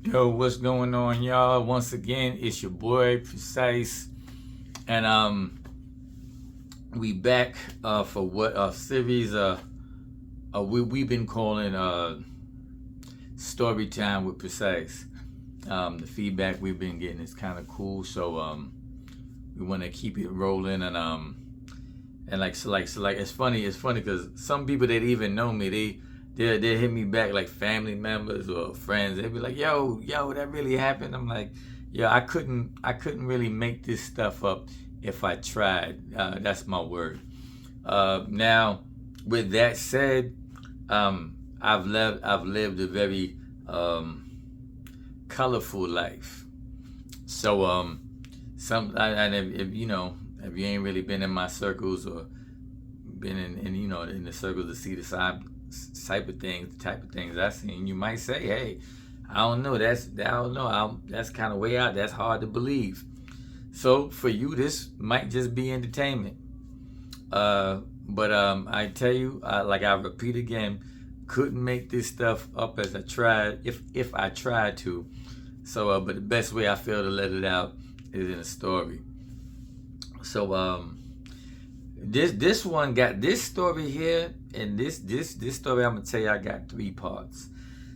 Yo, what's going on, y'all? Once again, it's your boy Precise, and we back for what a series we've been calling Story Time with Precise. The feedback we've been getting is kind of cool, so we want to keep it rolling, and like it's funny because some people that even know me, they hit me back, like family members or friends. They'd be like, yo, that really happened. I'm like, yeah, I couldn't really make this stuff up if I tried. That's my word. Now, with that said, I've lived a very colorful life. So if you ain't really been in my circles or been in the circles to see the type of things I seen, you might say, hey, I don't know, that's kind of way out. That's hard to believe. So for you, this might just be entertainment. But I tell you, like I repeat again, couldn't make this stuff up as I tried, if I tried to. So, but the best way I feel to let it out is in a story. So, this one got this story here, and this story I'm gonna tell you, I got 3 parts.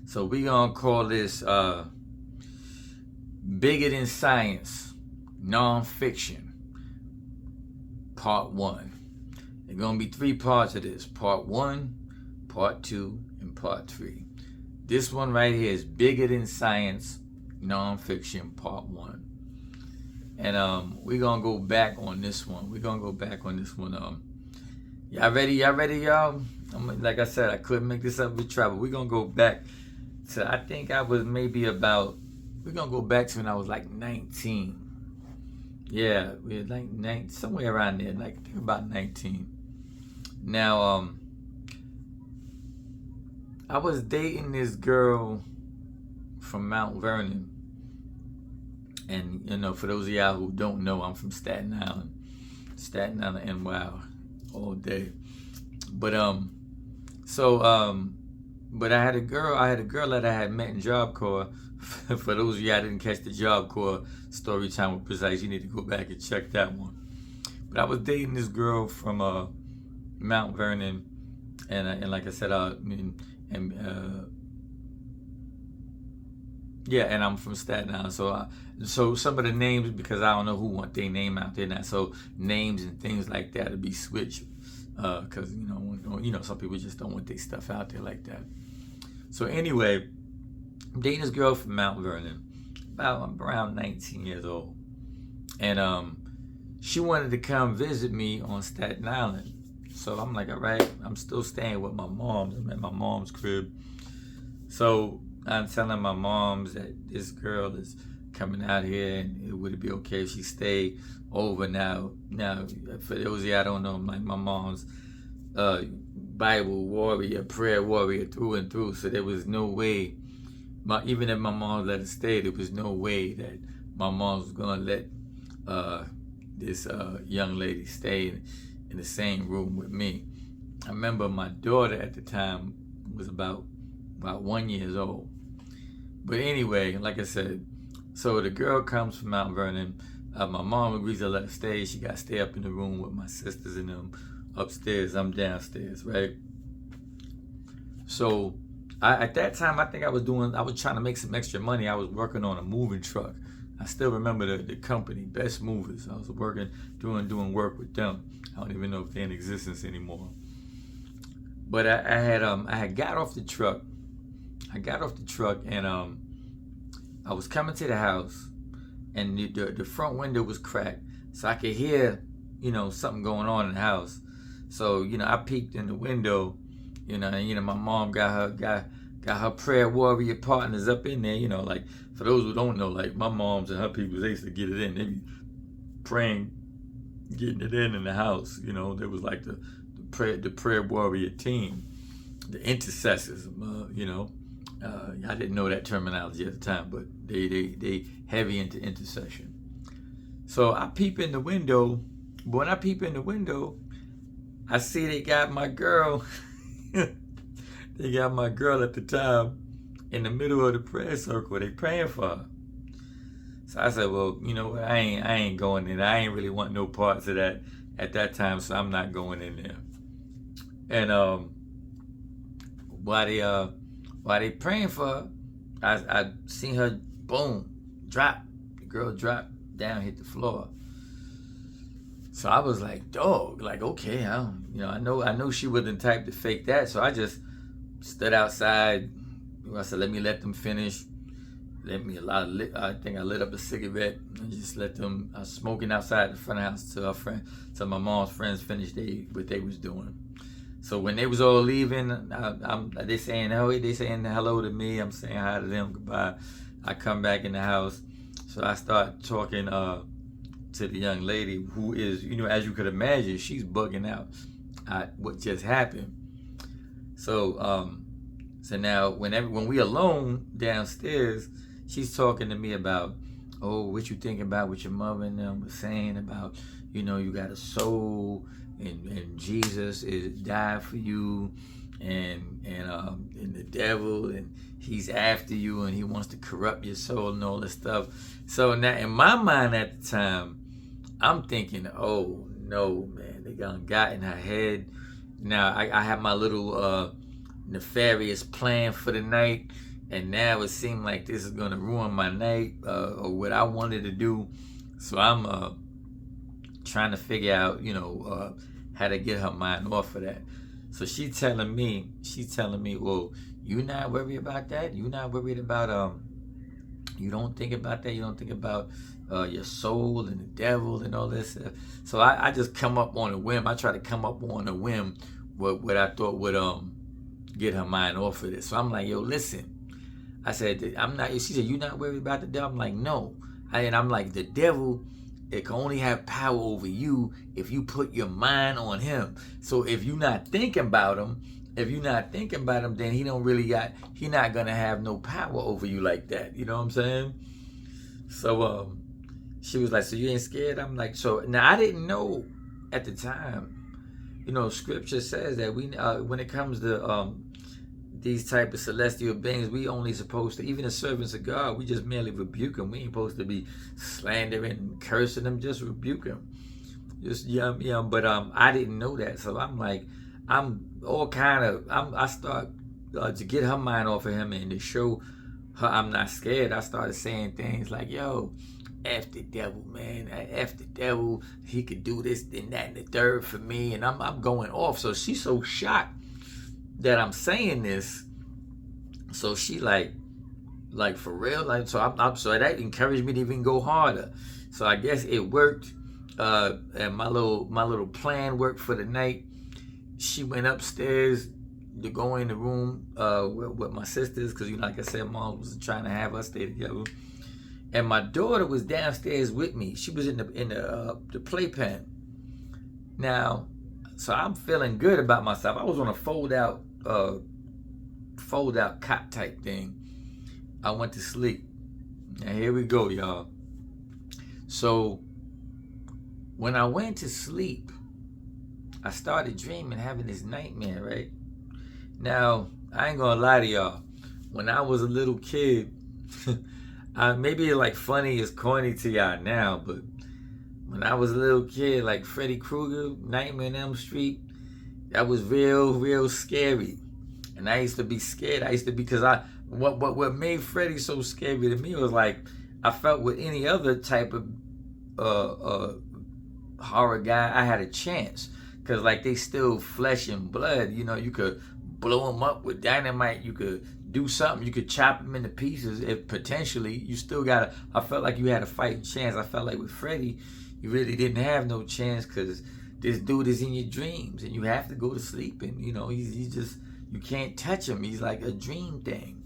So we gonna call this Bigger Than Science, Nonfiction, Part 1. There's gonna be 3 parts of this: Part 1, Part 2, and Part 3. This one right here is Bigger Than Science, Nonfiction, Part 1. And we're gonna go back on this one. Y'all ready, y'all? Like I said, I couldn't make this up with travel. We're gonna go back to, I think I was maybe about, we're gonna go back to when I was like 19. Yeah, we like 19, somewhere around there, like I think about 19. Now, I was dating this girl from Mount Vernon. And for those of y'all who don't know, I'm from Staten Island, NY, all day. But but I had a girl that I had met in Job Corps. For those of y'all didn't catch the Job Corps story time with Precise, you need to go back and check that one. But I was dating this girl from Mount Vernon, and like I said, yeah, and I'm from Staten Island, so some of the names, because I don't know who want their name out there now, so names and things like that to be switched, because some people just don't want their stuff out there like that. So anyway, I'm dating this girl from Mount Vernon, I'm around 19 years old, and she wanted to come visit me on Staten Island. So I'm like, all right, I'm still staying with my mom. I'm at my mom's crib, so I'm telling my moms that this girl is coming out here, and would it be okay if she stayed over now? Now, for those of you I don't know, like my mom's Bible warrior, prayer warrior through and through. So there was no way, even if my mom let her stay, there was no way that my mom was gonna let this young lady stay in the same room with me. I remember my daughter at the time was about 1 year old. But anyway, like I said, so the girl comes from Mount Vernon. My mom agrees to let her stay. She got to stay up in the room with my sisters and them upstairs. I'm downstairs, right? So at that time, I think I was trying to make some extra money. I was working on a moving truck. I still remember the company, Best Movers. I was working, doing work with them. I don't even know if they're in existence anymore. But I had got off the truck. And I was coming to the house, and the front window was cracked, so I could hear, something going on in the house. So, I peeked in the window, and my mom got her prayer warrior partners up in there, like, for those who don't know, like my moms and her people, they used to get it in. They be praying, getting it in the house. There was like the prayer warrior team, the intercessors, I didn't know that terminology at the time, but they heavy into intercession. So I peep in the window, but when I peep in the window, I see they got my girl. They got my girl at the time in the middle of the prayer circle. They praying for her. So I said, well, you know what? I ain't going in. I ain't really want no parts of that at that time, so I'm not going in there. And while they praying for her, I seen her boom drop. The girl dropped down, hit the floor. So I was like, dog, like, okay, I know she wasn't the type to fake that. So I just stood outside. I said, let them finish. I think I lit up a cigarette and just let them. I was smoking outside the front of the house till my mom's friends finished what they was doing. So when they was all leaving, they saying hello to me. I'm saying hi to them, goodbye. I come back in the house, so I start talking to the young lady who is, as you could imagine, she's bugging out at what just happened. So now when we alone downstairs, she's talking to me about, oh, what you thinking about what your mother and them was saying about, you got a soul and Jesus died for you and the devil and he's after you and he wants to corrupt your soul and all this stuff. So now in my mind at the time, I'm thinking, oh no, man, they got in her head. Now I have my little nefarious plan for the night, and now it seemed like this is gonna ruin my night or what I wanted to do. So I'm trying to figure out, how to get her mind off of that. So she's telling me, well, you not worried about that? You not worried about you don't think about that? You don't think about your soul and the devil and all this stuff? So I just come up on a whim. I try to come up on a whim what I thought would get her mind off of this. So I'm like, yo, listen. I said, I'm not. She said, you not worried about the devil? I'm like, no. And I'm like, the devil, it can only have power over you if you put your mind on him. So if you're not thinking about him, then he not gonna have no power over you like that. You know what I'm saying? So she was like, so you ain't scared? I'm like, so now I didn't know at the time. Scripture says that we when it comes to these type of celestial beings, we only supposed to, even the servants of God, we just merely rebuke them. We ain't supposed to be slandering and cursing them, just rebuke them. But I didn't know that. So I'm like, I start to get her mind off of him and to show her I'm not scared. I started saying things like, yo, F the devil, man. F the devil. He could do this, and that, and the third for me. And I'm going off. So she's so shocked that I'm saying this. So she like for real. Like, so so that encouraged me to even go harder. So I guess it worked. And my little plan worked for the night. She went upstairs to go in the room with my sisters, because like I said, mom was trying to have us stay together. And my daughter was downstairs with me. She was in the playpen. Now, so I'm feeling good about myself. I was on a fold out cot type thing. I went to sleep. Now here we go, y'all. So when I went to sleep, I started dreaming, having this nightmare, right? Now, I ain't gonna lie to y'all. When I was a little kid, maybe it's like funny, it's corny to y'all now, but when I was a little kid, like Freddy Krueger, Nightmare on Elm Street, that was real scary. And I used to be scared. Because what made Freddy so scary to me was like, I felt with any other type of horror guy, I had a chance. Because like they still flesh and blood, you could blow them up with dynamite, you could do something, you could chop them into pieces. If potentially you still I felt like you had a fighting chance. I felt like with Freddy, you really didn't have no chance, because this dude is in your dreams and you have to go to sleep, and he's just, you can't touch him. He's like a dream thing.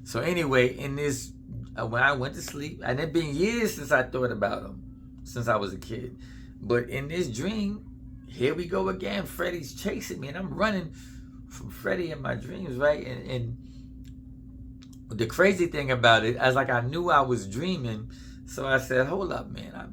So anyway, in this, when I went to sleep, and it's been years since I thought about him, since I was a kid. But in this dream, here we go again. Freddy's chasing me, and I'm running from Freddy in my dreams, right? And the crazy thing about it, I knew I was dreaming, so I said, hold up, man, I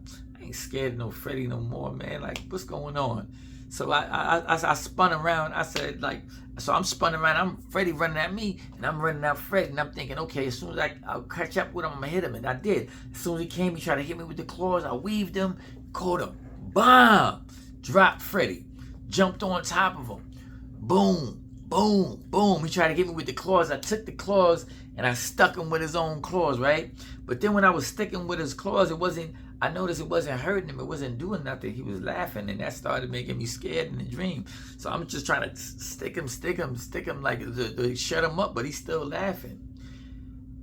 ain't scared of no Freddy no more, man. Like, what's going on? So I spun around. I said, like, so I'm spun around. I'm Freddie running at me, and I'm running at Fred, and I'm thinking, okay, as soon as I'll catch up with him, I'm gonna hit him, and I did. As soon as he came, he tried to hit me with the claws. I weaved him, caught him, bomb, dropped Freddie, jumped on top of him, boom, boom, boom. He tried to get me with the claws. I took the claws and I stuck him with his own claws, right? But then when I was sticking with his claws, I noticed it wasn't hurting him. It wasn't doing nothing. He was laughing, and that started making me scared in the dream. So I'm just trying to stick him, like to shut him up, but he's still laughing.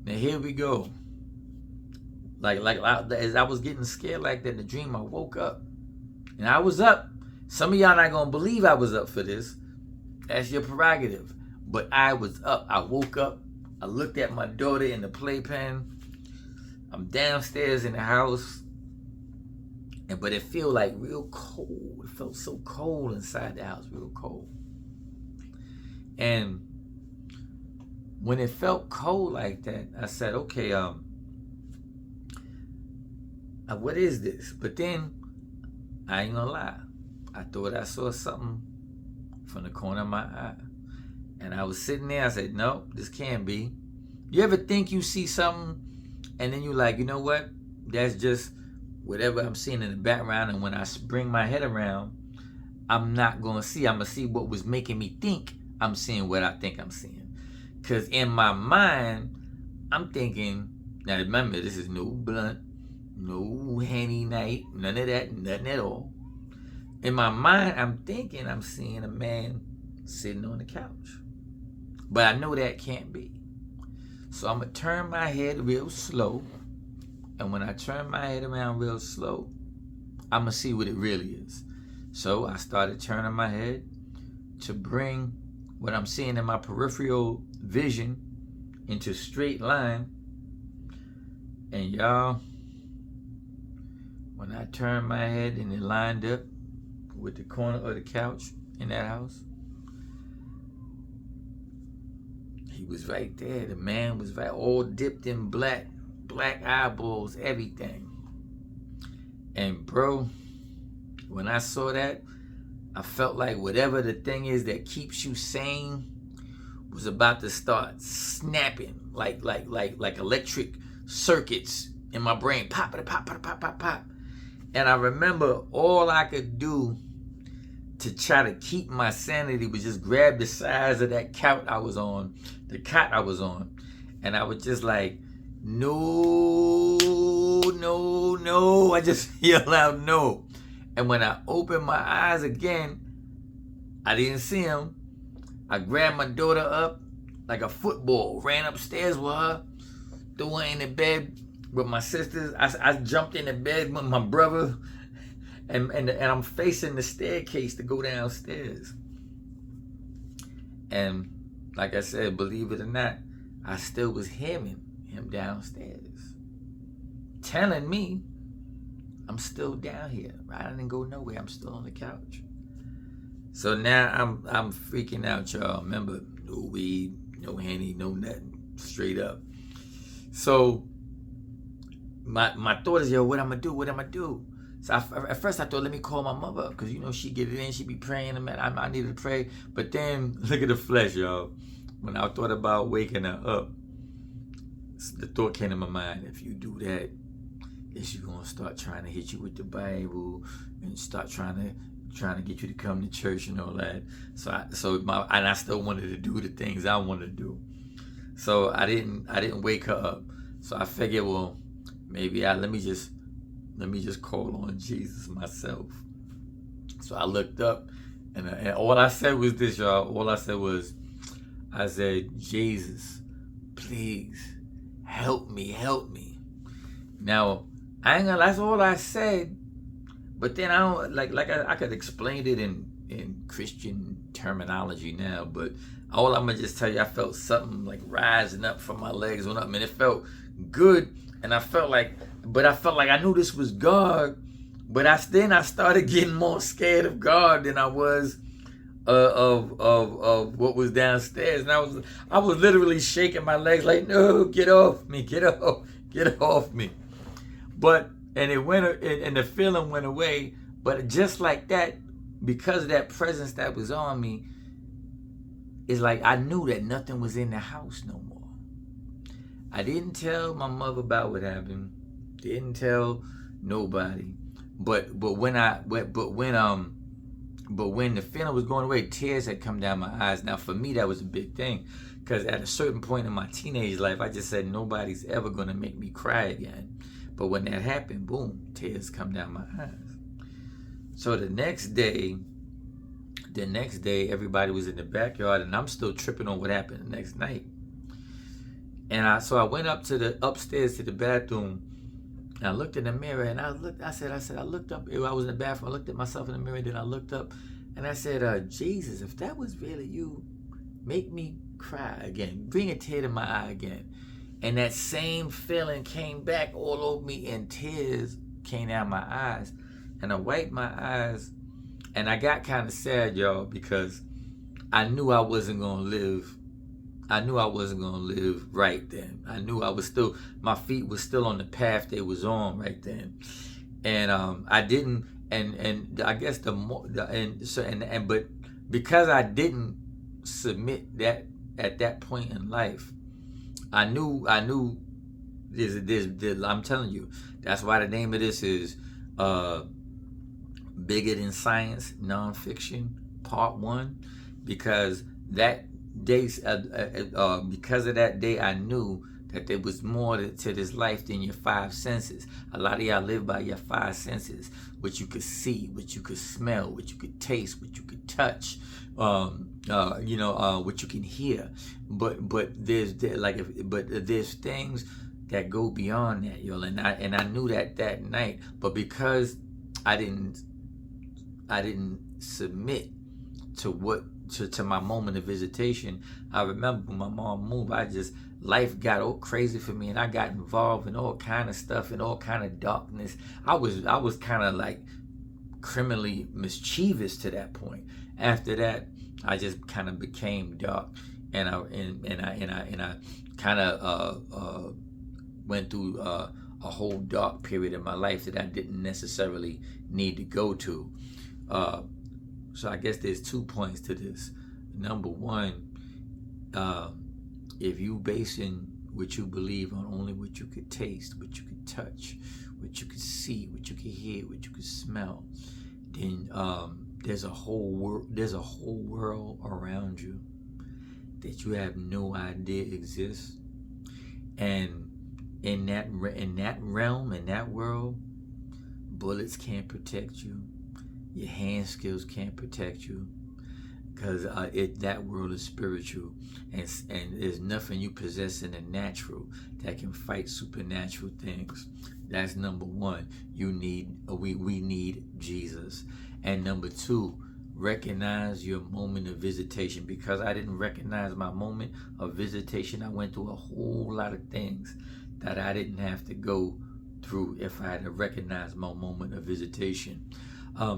Now here we go. Like as I was getting scared like that in the dream, I woke up, and I was up. Some of y'all not gonna believe I was up for this. That's your prerogative. But I was up. I woke up. I looked at my daughter in the playpen. I'm downstairs in the house. But it felt like real cold. It felt so cold inside the house, real cold. And when it felt cold like that, I said, okay, what is this? But then, I ain't gonna lie. I thought I saw something from the corner of my eye. And I was sitting there, I said, no, this can't be. You ever think you see something, and then you're like, you know what? That's just whatever I'm seeing in the background, and when I bring my head around, I'm not going to see. I'm going to see what was making me think I'm seeing what I think I'm seeing. Because in my mind, I'm thinking, now remember, this is no blunt, no Henny night, none of that, nothing at all. In my mind, I'm thinking I'm seeing a man sitting on the couch. But I know that can't be. So I'm going to turn my head real slow. And when I turn my head around real slow, I'm going to see what it really is. So I started turning my head to bring what I'm seeing in my peripheral vision into straight line. And y'all, when I turned my head and it lined up with the corner of the couch in that house, he was right there. The man was right, all dipped in black eyeballs, everything. And bro, when I saw that, I felt like whatever the thing is that keeps you sane was about to start snapping like electric circuits in my brain. Pop, pop, pop, pop, pop, pop. And I remember all I could do to try to keep my sanity was just grab the size of that couch I was on, the cot I was on, and I was just like, no, no, no. I just yelled out no. And when I opened my eyes again, I didn't see him. I grabbed my daughter up like a football, ran upstairs with her, threw her in the bed with my sisters. I jumped in the bed with my brother, and I'm facing the staircase to go downstairs. And like I said, believe it or not, I still was hearing him downstairs telling me I'm still down here. I didn't go nowhere. I'm still on the couch. So now I'm freaking out, y'all. Remember, no weed, no Henny, no nothing. Straight up. So my thought is, yo, what I'm gonna do? What I'm gonna do? So at first I thought, let me call my mother up, because you know she get it in, she be praying, and I needed to pray. But then look at the flesh, y'all. When I thought about waking her up, the thought came to my mind: if you do that, then she's gonna start trying to hit you with the Bible and start trying to get you to come to church and all that. And I still wanted to do the things I wanted to do. So I didn't wake her up. So I figured, well, maybe let me just call on Jesus myself. So I looked up, and all I said was this, y'all. All I said was, Jesus, please help me. Now, I ain't gonna, that's all I said. But then I don't I could explain it in Christian terminology now, but all I'm gonna just tell you, I felt something like rising up from my legs, went up, and it felt good, and I felt like I knew this was God, but then I started getting more scared of God than I was of what was downstairs, and I was literally shaking my legs like, no, get off me. And it went, and the feeling went away. But just like that, because of that presence that was on me, it's like I knew that nothing was in the house no more. I didn't tell my mother about what happened. Didn't tell nobody. But when the feeling was going away, tears had come down my eyes. Now for me, that was a big thing, because at a certain point in my teenage life, I just said nobody's ever gonna make me cry again. But when that happened, boom, tears come down my eyes. So the next day, everybody was in the backyard, and I'm still tripping on what happened the next night. And I went upstairs to the bathroom, and I looked in the mirror, and I looked up. I was in the bathroom. I looked at myself in the mirror, then I looked up, and I said, Jesus, if that was really you, make me cry again. Bring a tear to my eye again. And that same feeling came back all over me, and tears came down my eyes. And I wiped my eyes, and I got kind of sad, y'all, because I knew I wasn't going to live. I knew I wasn't going to live right then. I knew my feet was still on the path they was on right then. And I didn't, and I guess but because I didn't submit that at that point in life, I knew I'm telling you, that's why the name of this is Bigger Than Science Nonfiction Part 1, because that day, because of that day, I knew that there was more to this life than your five senses. A lot of y'all live by your five senses, what you could see, what you could smell, what you could taste, what you could touch, what you can hear. But there's things that go beyond that, y'all. And I knew that night, but because I didn't submit to my moment of visitation. I remember when my mom moved, life got all crazy for me, and I got involved in all kind of stuff and all kind of darkness. I was kind of like criminally mischievous to that point. After that, I just kind of became dark, and I kind of went through a whole dark period in my life that I didn't necessarily need to go to. So I guess there's 2 points to this. Number one, if you basing what you believe on only what you could taste, what you could touch, what you could see, what you could hear, what you could smell, then there's a whole world around you that you have no idea exists. And in that realm, in that world, bullets can't protect you. Your hand skills can't protect you, because that world is spiritual, and there's nothing you possess in the natural that can fight supernatural things. That's number one. We need Jesus. And number two, recognize your moment of visitation. Because I didn't recognize my moment of visitation, I went through a whole lot of things that I didn't have to go through if I had to recognize my moment of visitation.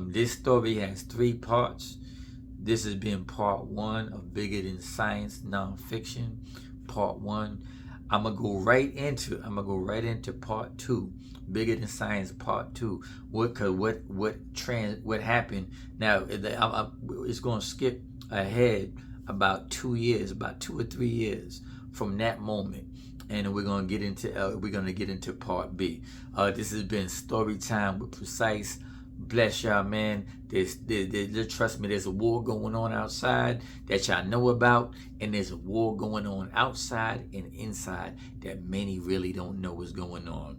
This story has 3 parts. This has been part 1 of Bigger Than Science Nonfiction, part 1. I'm gonna go right into part 2, Bigger Than Science part 2. What happened? Now it's gonna skip ahead about 2 years, about 2 or 3 years from that moment, and we're gonna get into part B. This has been Story Time with Precise. Bless y'all, man. Trust me, there's a war going on outside that y'all know about, and there's a war going on outside and inside that many really don't know what's going on.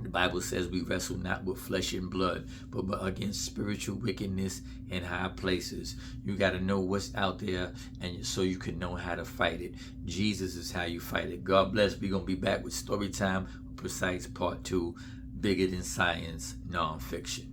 The Bible says we wrestle not with flesh and blood, but against spiritual wickedness in high places. You got to know what's out there, and so you can know how to fight it. Jesus is how you fight it. God bless. We're going to be back with Story Time, Precise Part 2, Bigger Than Science Nonfiction.